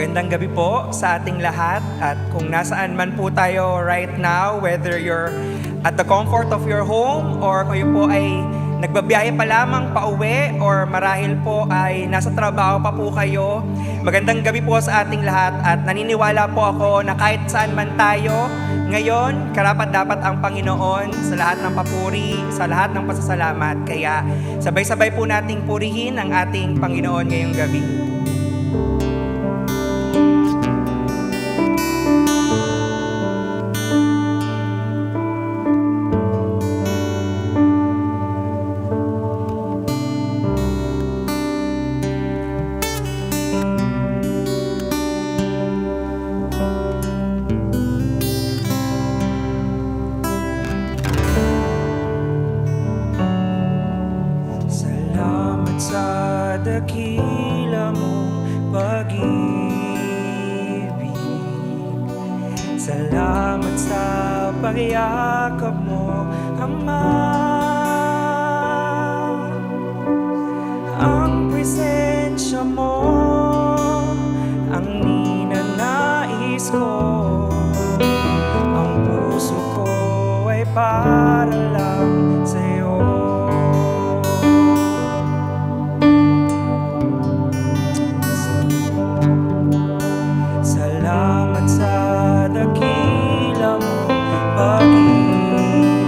Magandang gabi po sa ating lahat, at kung nasaan man po tayo right now, whether you're at the comfort of your home or kayo po ay nagbabiyahe pa lamang pauwi or marahil po ay nasa trabaho pa po kayo, magandang gabi po sa ating lahat, at naniniwala po ako na kahit saan man tayo ngayon, karapat-dapat ang Panginoon sa lahat ng papuri, sa lahat ng pasasalamat. Kaya sabay-sabay po nating purihin ang ating Panginoon ngayong gabi. Dakila mong pag-ibig, salamat sa pagyakap mo, Ama. Ang presensya mo ang ninanais ko, ang puso ko ay para lang sa'yo. Salamat sa dakila mong pag-ibig,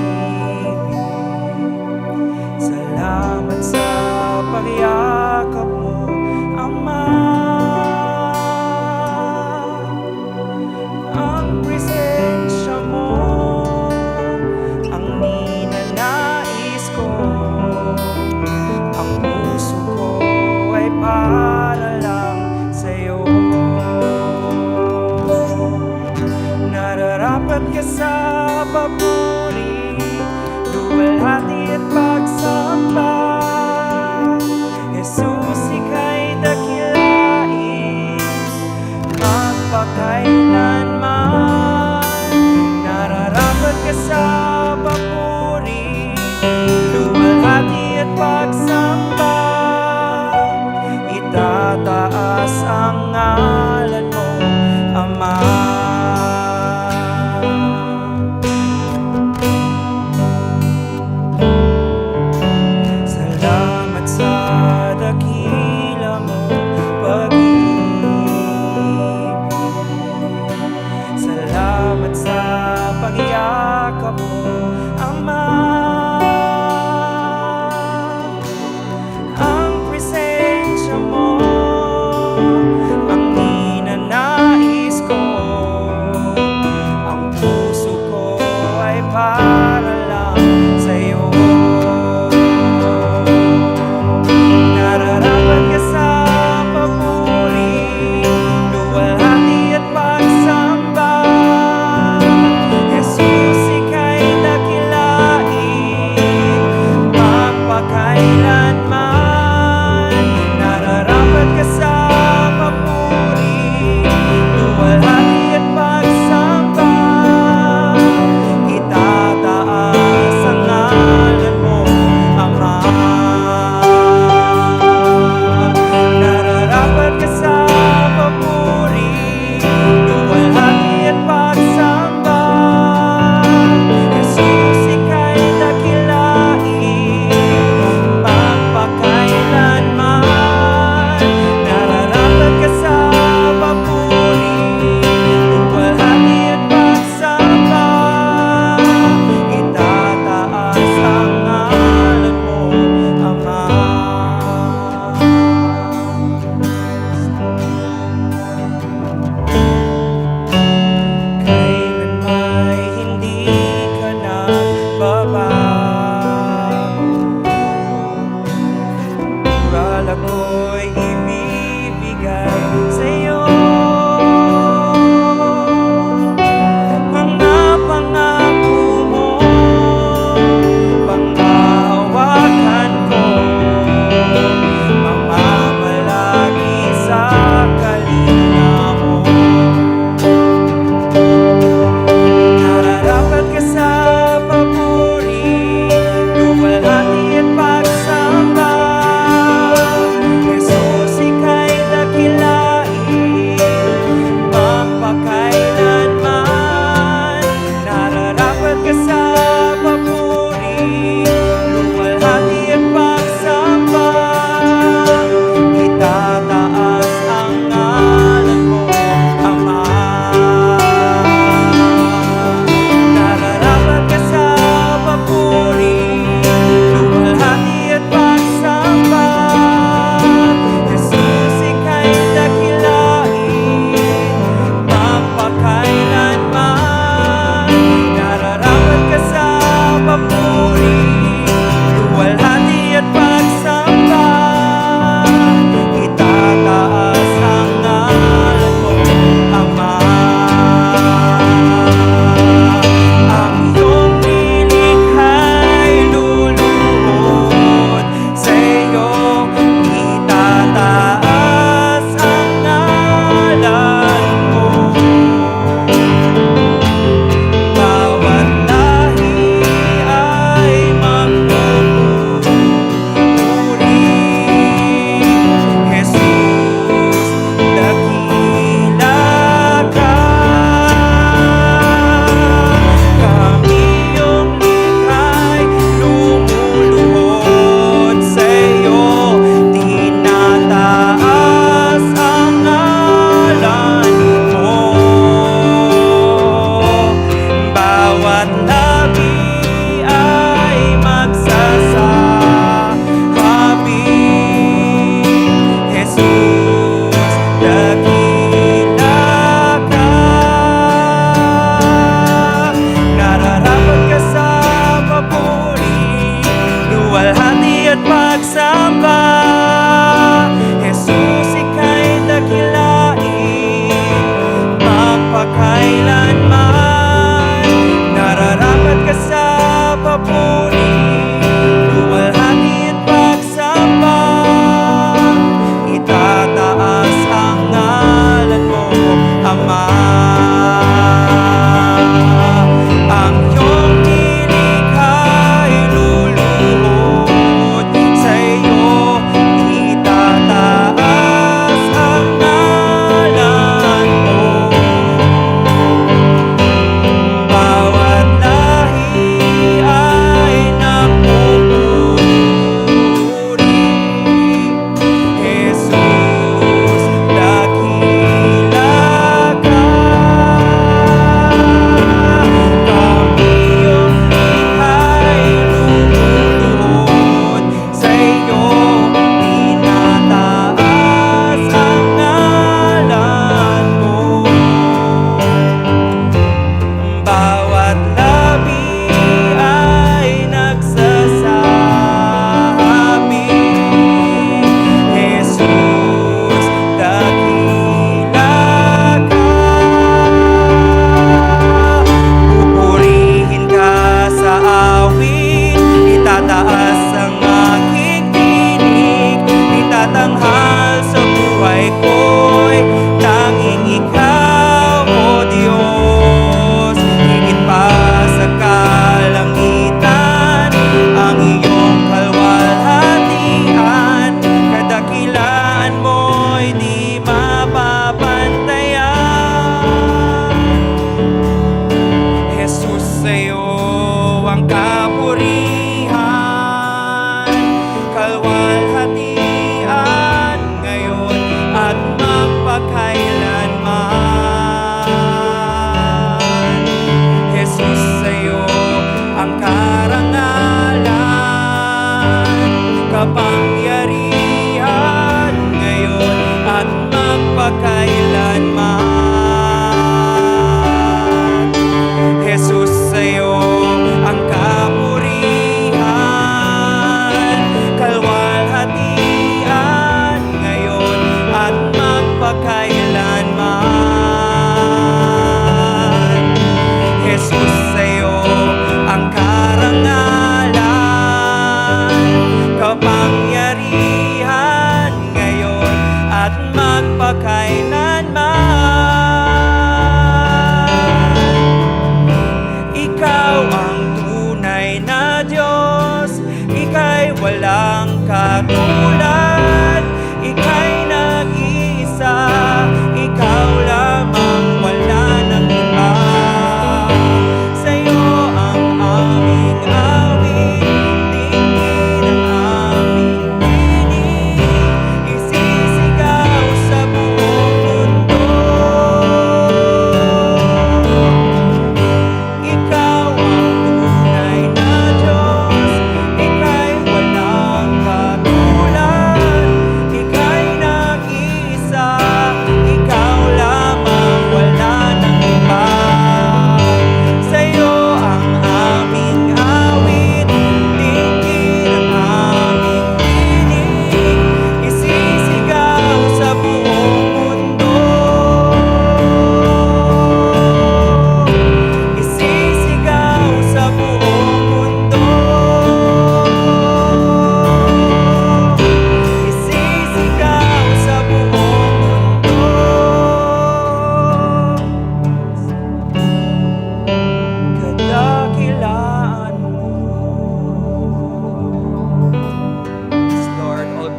ako'y ibibigay sa'yo. Mga pangako mo, panghahawakan ko, mamamalagi sa kalinga mo. Nararapat ka sa papuri, luwalhati at pagsamba. Jesus, ika'y dakila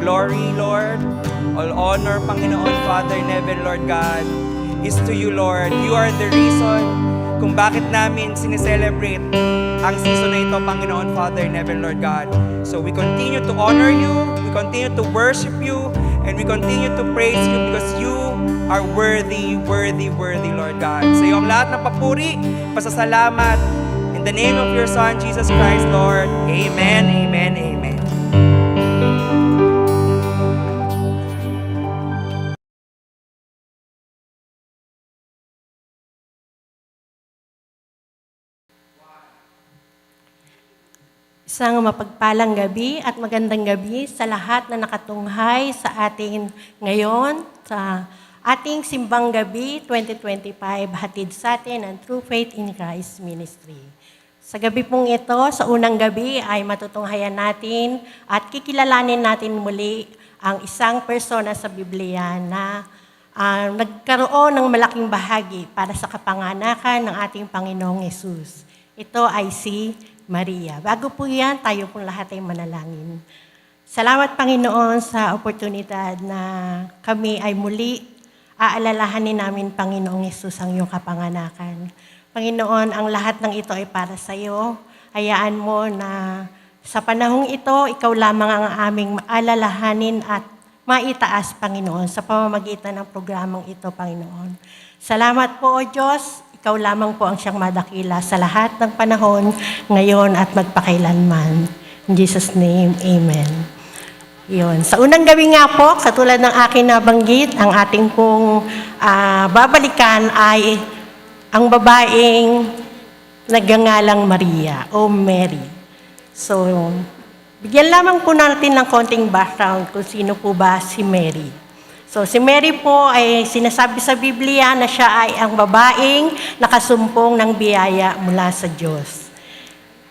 glory, Lord, all honor, Panginoon, Father in heaven, Lord God, is to you, Lord. You are the reason kung bakit namin sineselebrate ang season na ito, Panginoon, Father in heaven, Lord God. So we continue to honor you, we continue to worship you, and we continue to praise you because you are worthy, worthy, worthy, Lord God. Sa iyo ang lahat ng papuri, pasasalamat. In the name of your Son, Jesus Christ, Lord. Amen, amen, amen. Isang mapagpalang gabi at magandang gabi sa lahat na nakatunghay sa atin ngayon sa ating Simbang Gabi 2025 hatid sa atin ang True Faith in Christ Ministry. Sa gabi pong ito, sa unang gabi ay matutunghayan natin at kikilalanin natin muli ang isang persona sa Biblia na nagkaroon ng malaking bahagi para sa kapanganakan ng ating Panginoong Hesus. Ito ay si Maria. Bago po yan, tayo pong lahat ay manalangin. Salamat, Panginoon, sa oportunidad na kami ay muli aalalahanin namin, Panginoong Hesus, ang iyong kapanganakan. Panginoon, ang lahat ng ito ay para sa iyo. Hayaan mo na sa panahong ito, ikaw lamang ang aming aalalahanin at maitaas, Panginoon, sa pamamagitan ng programang ito, Panginoon. Salamat po, O Diyos. Ikaw lamang po ang siyang madakila sa lahat ng panahon, ngayon at magpakailanman. In Jesus' name, Amen. Yun. Sa unang gabi nga po, katulad ng akin nabanggit, ang ating pong babalikan ay ang babaeng nagngangalang Maria o Mary. So, bigyan lamang po natin ng konting background kung sino po ba si Mary. So, si Mary po ay sinasabi sa Biblia na siya ay ang babaeng nakasumpong ng biyaya mula sa Diyos.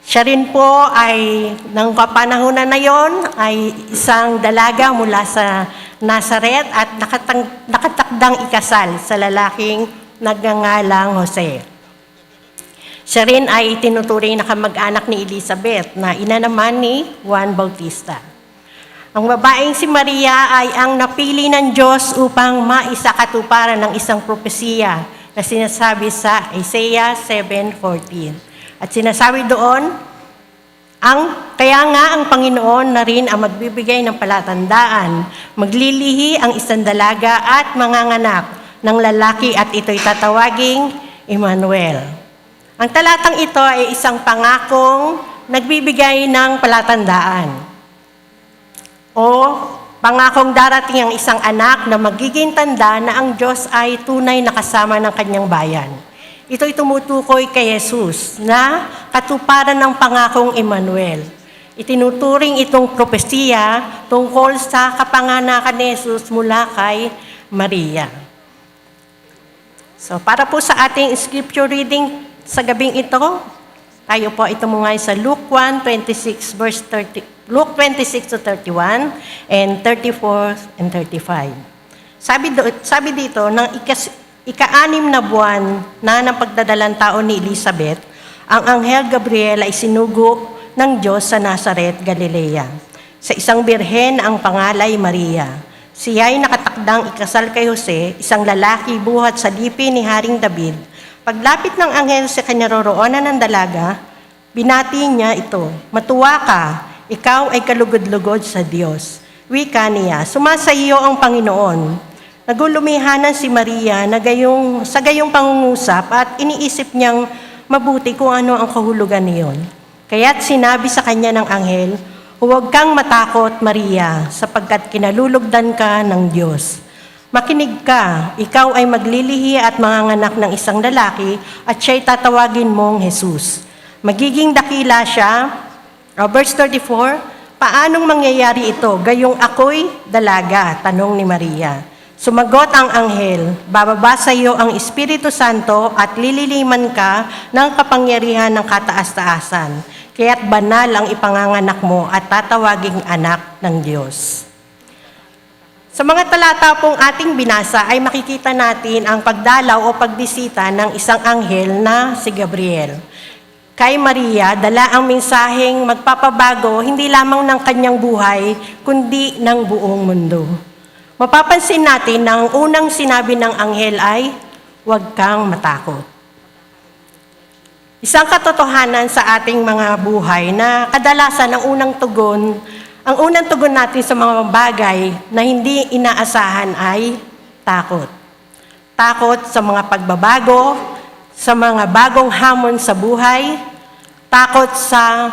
Siya rin po ay, ng kapanahunan na yon, ay isang dalaga mula sa Nazaret at nakatakdang ikasal sa lalaking nagngangalang Jose. Siya rin ay tinuturing na kamag-anak ni Elizabeth na ina naman ni Juan Bautista. Ang babaeng si Maria ay ang napili ng Diyos upang maisakatuparan ng isang propesiya na sinasabi sa Isaiah 7:14. At sinasabi doon, kaya nga ang Panginoon na rin ang magbibigay ng palatandaan, maglilihi ang isang dalaga at manganganak ng lalaki at ito'y tatawaging Emmanuel. Ang talatang ito ay isang pangakong nagbibigay ng palatandaan. O pangakong darating ang isang anak na magiging tanda na ang Diyos ay tunay na kasama ng kanyang bayan. Ito'y tumutukoy kay Jesus na katuparan ng pangakong Emmanuel. Itinuturing itong propesiya tungkol sa kapanganakan ni Jesus mula kay Maria. So para po sa ating scripture reading sa gabing ito, tayo po ito mo ngay sa Luke 1:26 verse 30. Luke 26 to 31 and 34 and 35. Sabi dito, ng ika-6 na buwan na ng pagdadalang taon ni Elizabeth, ang anghel Gabriel ay sinugo ng Diyos sa Nazaret, Galilea. Sa isang birhen ang pangalay Maria. Siya ay nakatakdang ikasal kay Jose, isang lalaki buhat sa lipi ni Haring David. Paglapit ng anghel sa kanyaroroonan ng dalaga, binati niya ito, "Matuwa ka, ikaw ay kalugod-lugod sa Diyos." Wika niya, "Sumasa iyo ang Panginoon." Nagulumihanan si Maria sa gayong pangungusap at iniisip niyang mabuti kung ano ang kahulugan niyon. Kaya't sinabi sa kanya ng anghel, "Huwag kang matakot, Maria, sapagkat kinalulugdan ka ng Diyos. Makinig ka, ikaw ay maglilihi at manganganak ng isang lalaki at siya'y tatawagin mong Jesus. Magiging dakila siya." Verse 34, "Paanong mangyayari ito? Gayong ako'y dalaga," tanong ni Maria. Sumagot ang anghel, "Bababa sa iyo ang Espiritu Santo at lililiman ka ng kapangyarihan ng kataas-taasan. Kaya't banal ang ipanganganak mo at tatawaging anak ng Diyos." Sa mga talata pong ating binasa ay makikita natin ang pagdalaw o pagbisita ng isang anghel na si Gabriel. Kay Maria, dala ang mensaheng magpapabago hindi lamang ng kanyang buhay, kundi ng buong mundo. Mapapansin natin na ang unang sinabi ng anghel ay, "Huwag kang matakot." Isang katotohanan sa ating mga buhay na kadalasan ang unang tugon natin sa mga bagay na hindi inaasahan ay takot. Takot sa mga pagbabago, sa mga bagong hamon sa buhay, takot sa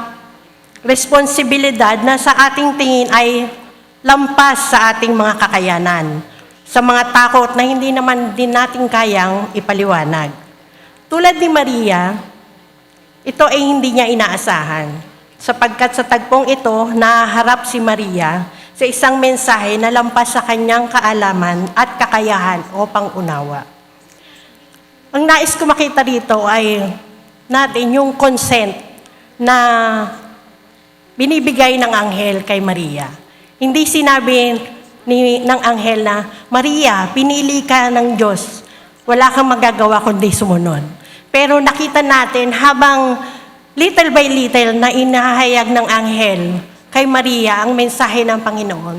responsibilidad na sa ating tingin ay lampas sa ating mga kakayanan, sa mga takot na hindi naman din natin kayang ipaliwanag. Tulad ni Maria, ito ay hindi niya inaasahan, sapagkat sa tagpong ito, naharap si Maria sa isang mensahe na lampas sa kanyang kaalaman at kakayahan o pangunawa. Ang nais ko makita rito ay natin yung consent na binibigay ng anghel kay Maria. Hindi sinabi ng anghel na, "Maria, pinili ka ng Diyos. Wala kang magagawa kundi sumunod." Pero nakita natin habang little by little na inahayag ng anghel kay Maria ang mensahe ng Panginoon.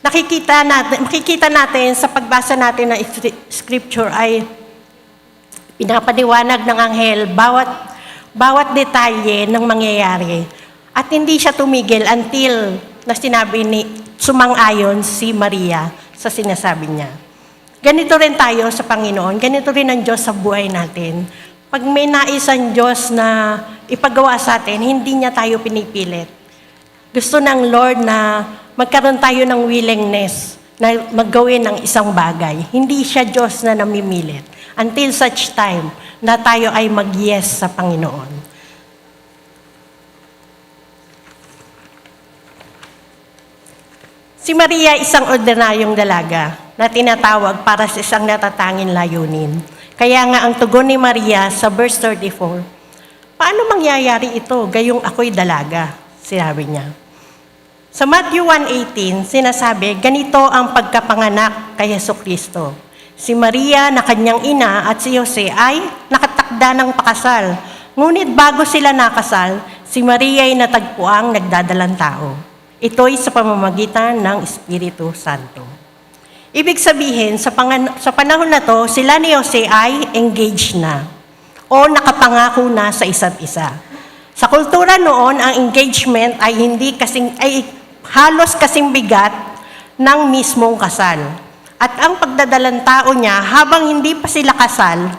Makikita natin sa pagbasa natin ng scripture ay pinapaliwanag ng anghel bawat detalye ng mangyayari. At hindi siya tumigil until na sumang-ayon si Maria sa sinasabi niya. Ganito rin tayo sa Panginoon, ganito rin ang Diyos sa buhay natin. Pag may nais ang Diyos na ipagawa sa atin, hindi niya tayo pinipilit. Gusto ng Lord na magkaroon tayo ng willingness na maggawin ng isang bagay. Hindi siya Diyos na namimilit. Until such time na tayo ay mag-yes sa Panginoon. Si Maria, isang ordinaryong dalaga na tinatawag para sa isang natatanging layunin. Kaya nga ang tugon ni Maria sa verse 34, "Paano mangyayari ito, gayong ako'y dalaga?" Sinabi niya. Sa Matthew 1:18, sinasabi, ganito ang pagkapanganak kay Jesucristo. Si Maria na kanyang ina at si Jose ay nakatakda ng pakasal. Ngunit bago sila nakasal, si Maria ay natagpuang nagdadalang tao. Ito'y sa pamamagitan ng Espiritu Santo. Ibig sabihin, sa panahon na to, sila ni Jose ay engaged na o nakapangako na sa isa't isa. Sa kultura noon, ang engagement ay halos kasing bigat ng mismong kasal. At ang pagdadalang tao niya, habang hindi pa sila kasal,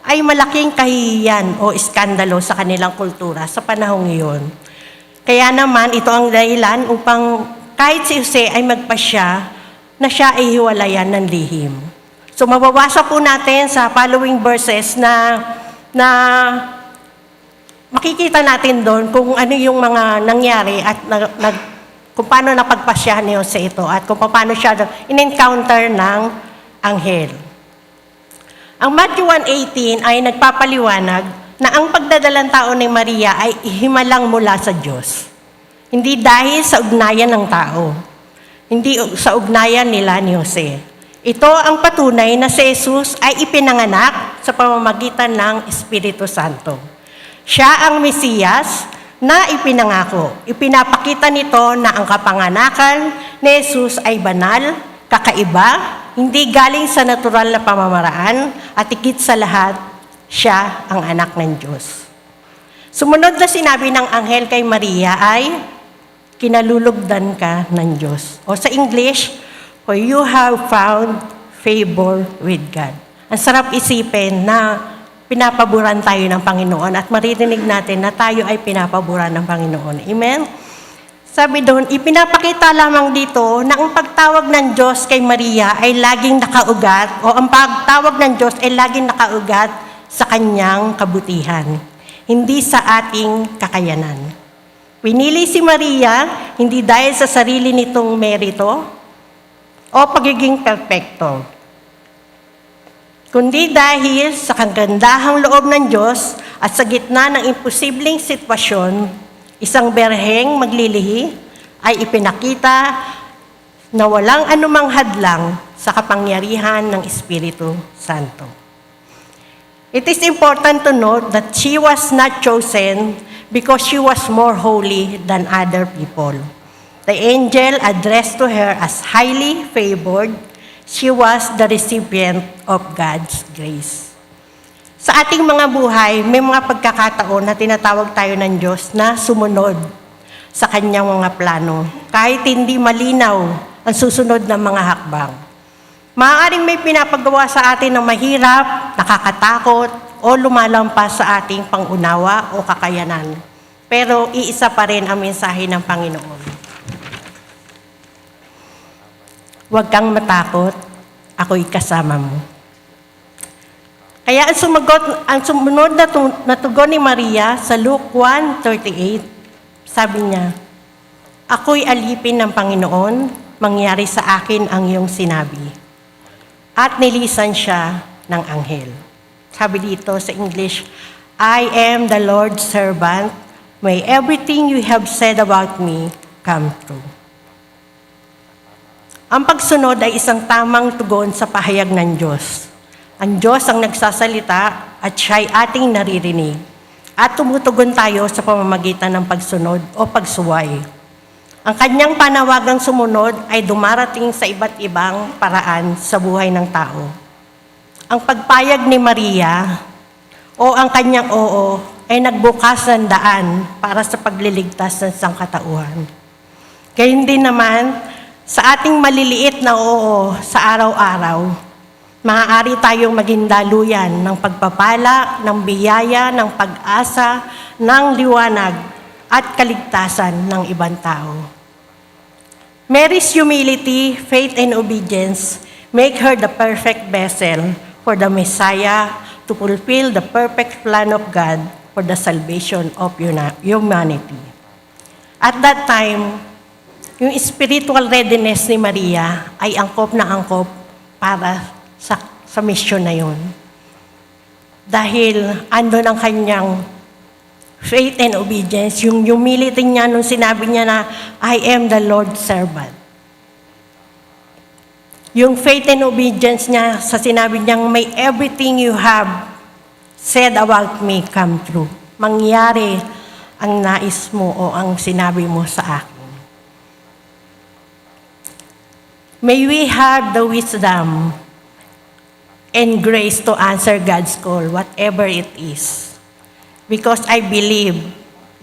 ay malaking kahihiyan o iskandalo sa kanilang kultura sa panahong iyon. Kaya naman, ito ang dahilan upang kahit si Jose ay magpasya na siya ay hiwalayan ng lihim. So mababasa po natin sa following verses na makikita natin doon kung ano yung mga nangyari at kung paano napagpasya ni Jose ito at kung paano siya in-encounter ng anghel. Ang Matthew 1:18 ay nagpapaliwanag na ang pagdadalang tao ni Maria ay himalang mula sa Diyos. Hindi dahil sa ugnayan ng tao. Hindi sa ugnayan nila ni Jose. Ito ang patunay na si Jesus ay ipinanganak sa pamamagitan ng Espiritu Santo. Siya ang Mesiyas na ipinangako. Ipinapakita nito na ang kapanganakan ni Jesus ay banal, kakaiba, hindi galing sa natural na pamamaraan, at higit sa lahat, siya ang anak ng Diyos. Sumunod na sinabi ng anghel kay Maria ay, kinalulugdan ka ng Diyos. O sa English, for you have found favor with God. Ang sarap isipin na pinapaburan tayo ng Panginoon at maririnig natin na tayo ay pinapaburan ng Panginoon. Amen? Sabi doon, ipinapakita lamang dito na ang pagtawag ng Diyos kay Maria ay laging nakaugat o ang pagtawag ng Diyos ay laging nakaugat sa kanyang kabutihan, hindi sa ating kakayanan. Pinili si Maria hindi dahil sa sarili nitong merito o pagiging perpekto, kundi dahil sa kagandahang loob ng Diyos at sa gitna ng imposibleng sitwasyon, isang berheng maglilihi ay ipinakita na walang anumang hadlang sa kapangyarihan ng Espiritu Santo. Ibig sabihin, sa panahon na to, sila ni Jose ay magpasya na siya ay hiwalayan ng lihim. Sumunod na sinabi ng anghel kay Maria ay, kinalulugdan ka ng Diyos. O sa English, for you have found favor with God. Ang sarap isipin na pinapaburan tayo ng Panginoon at maririnig natin na tayo ay pinapaburan ng Panginoon. Amen? Sabi doon, ipinapakita lamang dito na ang pagtawag ng Diyos ay laging nakaugat o ang pagtawag ng Diyos ay laging nakaugat sa kanyang kabutihan, hindi sa ating kakayanan. Pinili si Maria hindi dahil sa sarili nitong merito o pagiging perpekto, It is important to note that she was not chosen because she was more holy than other people. The angel addressed to her as highly favored. She was the recipient of God's grace. Sa ating mga buhay, may mga pagkakataon na tinatawag tayo ng Diyos na sumunod sa kanyang mga plano, kahit hindi malinaw ang susunod ng mga hakbang. Maaaring may pinapagawa sa atin ng mahirap, nakakatakot, o lumalampas sa ating pangunawa o kakayanan. Pero iisa pa rin ang mensahe ng Panginoon. Huwag kang matakot, ako'y kasama mo. Kaya ang sumunod na tugon ni Maria sa Luke 1:38, sabi niya, ako'y alipin ng Panginoon, mangyari sa akin ang iyong sinabi. At nilisan siya ng anghel. Sabi dito sa English, I am the Lord's servant. May everything you have said about me come true. Ang pagsunod ay isang tamang tugon sa pahayag ng Diyos. Ang Diyos ang nagsasalita at siya'y ating naririnig. At tumutugon tayo sa pamamagitan ng pagsunod o pagsuway. Ang kanyang panawagang sumunod ay dumarating sa iba't ibang paraan sa buhay ng tao. Ang pagpayag ni Maria o ang kanyang oo ay nagbukas ng daan para sa pagliligtas ng sangkatauhan. Gayun din naman, sa ating maliliit na oo sa araw-araw, maaari tayong maging daluyan ng pagpapala, ng biyaya, ng pag-asa, ng liwanag at kaligtasan ng ibang tao. Mary's humility, faith, and obedience make her the perfect vessel for the Messiah to fulfill the perfect plan of God for the salvation of humanity. At that time, yung spiritual readiness ni Maria ay angkop na angkop para sa mission na yun. Dahil andun ang kanyang faith and obedience, yung humility niya nung sinabi niya na, I am the Lord's servant. Yung faith and obedience niya sa sinabi niyang, may everything you have said about me come true. Mangyari ang nais mo o ang sinabi mo sa akin. May we have the wisdom and grace to answer God's call, whatever it is. Because I believe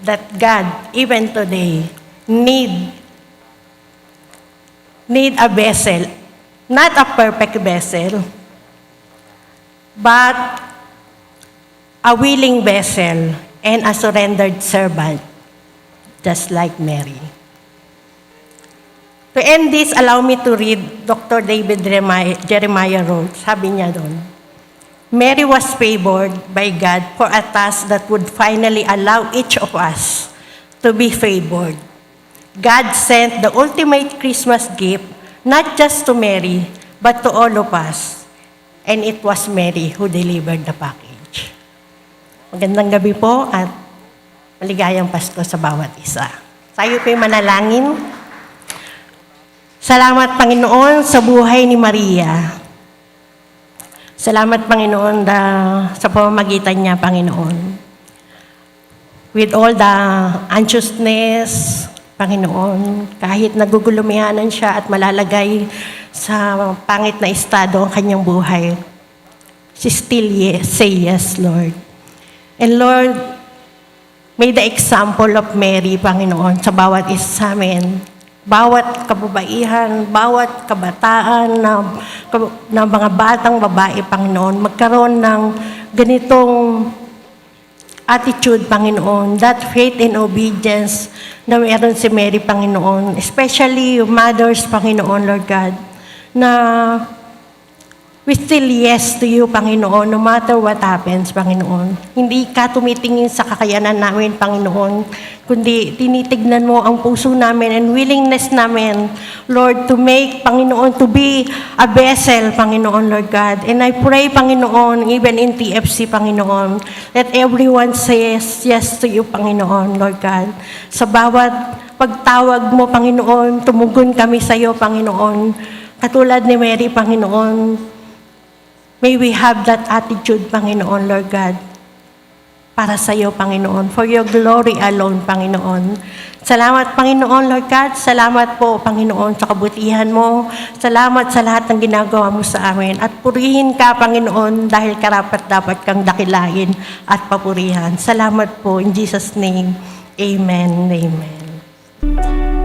that God, even today, need a vessel, not a perfect vessel, but a willing vessel and a surrendered servant, just like Mary. To end this, allow me to read Dr. David Jeremiah wrote. Sabi niya doon, Mary was favored by God for a task that would finally allow each of us to be favored. God sent the ultimate Christmas gift not just to Mary, but to all of us. And it was Mary who delivered the package. Magandang gabi po at maligayang Pasko sa bawat isa. Tayo po'y manalangin. Salamat, Panginoon, sa buhay ni Maria. Salamat, Panginoon, sa pamamagitan niya, Panginoon. With all the anxiousness, Panginoon, kahit nagugulumihanan siya at malalagay sa pangit na estado ang kanyang buhay, she still say yes, Lord. And Lord, may the example of Mary, Panginoon, sa bawat isa sa amin, bawat kababaihan, bawat kabataan na mga batang babae, Panginoon, magkaroon ng ganitong attitude, Panginoon, that faith and obedience na meron si Mary, Panginoon, especially yung mothers, Panginoon, Lord God, na we still yes to you, Panginoon, no matter what happens, Panginoon. Hindi ka tumitingin sa kakayanan namin, Panginoon, kundi tinitignan mo ang puso namin and willingness namin, Lord, to make, Panginoon, to be a vessel, Panginoon, Lord God. And I pray, Panginoon, even in TFC, Panginoon, that everyone says yes to you, Panginoon, Lord God. Sa bawat pagtawag mo, Panginoon, tumugon kami sa iyo, Panginoon. Katulad ni Mary, Panginoon, May we have that attitude, Panginoon, Lord God, para sa iyo, Panginoon, for your glory alone, Panginoon. Salamat, Panginoon, Lord God. Salamat po, Panginoon, sa kabutihan mo. Salamat sa lahat ng ginagawa mo sa amin. At purihin ka, Panginoon, dahil karapat-dapat kang dakilain at papurihan. Salamat po, in Jesus' name. Amen. Amen.